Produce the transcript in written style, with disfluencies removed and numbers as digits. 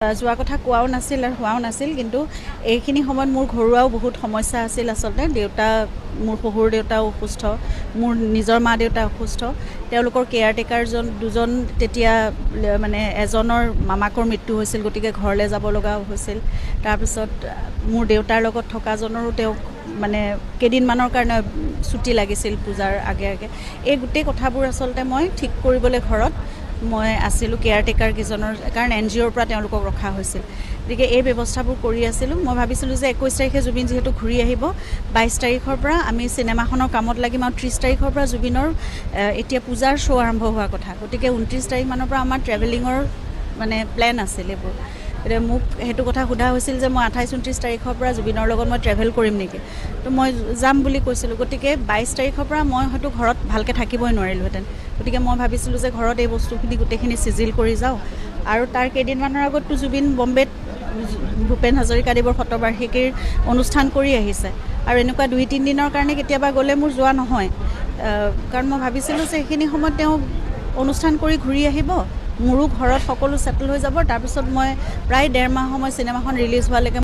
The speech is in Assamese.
যোৱা কথা কোৱাও নাছিল আৰু হোৱাও নাছিল, কিন্তু এইখিনি সময়ত মোৰ ঘৰুৱাও বহুত সমস্যা আছিল। আচলতে মোৰ শহুৰ দেউতাও অসুস্থ, মোৰ নিজৰ মা দেউতা অসুস্থ। তেওঁলোকৰ কেয়াৰটেকাৰ দুজন তেতিয়া মানে এজনৰ মামাকৰ মৃত্যু হৈছিল, গতিকে ঘৰলৈ যাব লগা হৈছিল। তাৰপিছত মোৰ দেউতাৰ লগত থকাজনৰো তেওঁক মানে কেইদিনমানৰ কাৰণে ছুটি লাগিছিল পূজাৰ আগে আগে। এই গোটেই কথাবোৰ আচলতে মই ঠিক কৰিবলৈ ঘৰত মই আছিলোঁ কেয়াৰটেকাৰ কেইজনৰ, কাৰণ NGOৰ পৰা তেওঁলোকক ৰখা হৈছিল। গতিকে এই ব্যৱস্থাবোৰ কৰি আছিলোঁ। মই ভাবিছিলোঁ যে 21 তাৰিখে জুবিন যিহেতু ঘূৰি আহিব, 22 তাৰিখৰ পৰা আমি চিনেমাখনৰ কামত লাগিম আৰু 30 তাৰিখৰ পৰা জুবিনৰ এতিয়া পূজাৰ শ্ব' আৰম্ভ হোৱা কথা। গতিকে 29 তাৰিখমানৰ পৰা আমাৰ ট্ৰেভেলিঙৰ মানে প্লেন আছিল এইবোৰ। এতিয়া মোক সেইটো কথা সোধা হৈছিল যে মই 28-29 তাৰিখৰ পৰা জুবিনৰ লগত মই ট্ৰেভেল কৰিম নেকি, তো মই যাম বুলি কৈছিলোঁ। গতিকে 22 তাৰিখৰ পৰা মই হয়তো ঘৰত ভালকৈ থাকিবই নোৱাৰিলোহেঁতেন। গতিকে মই ভাবিছিলোঁ যে ঘৰত এই বস্তুখিনি গোটেইখিনি চিজিল কৰি যাওঁ, আৰু তাৰ কেইদিনমানৰ আগততো জুবিন বম্বেত ভূপেন হাজৰিকাদেৱৰ শতবাৰ্ষিকীৰ অনুষ্ঠান কৰি আহিছে, আৰু এনেকুৱা 2-3 দিনৰ কাৰণে কেতিয়াবা গ'লে মোৰ যোৱা নহয়, কাৰণ মই ভাবিছিলোঁ যে সেইখিনি সময়ত তেওঁ অনুষ্ঠান কৰি ঘূৰি আহিব, মোৰো ঘৰত সকলো ছেটেল হৈ যাব। তাৰপিছত মই প্ৰায় 1.5 মাহ সময় চিনেমাখন ৰিলিজ হোৱালৈকে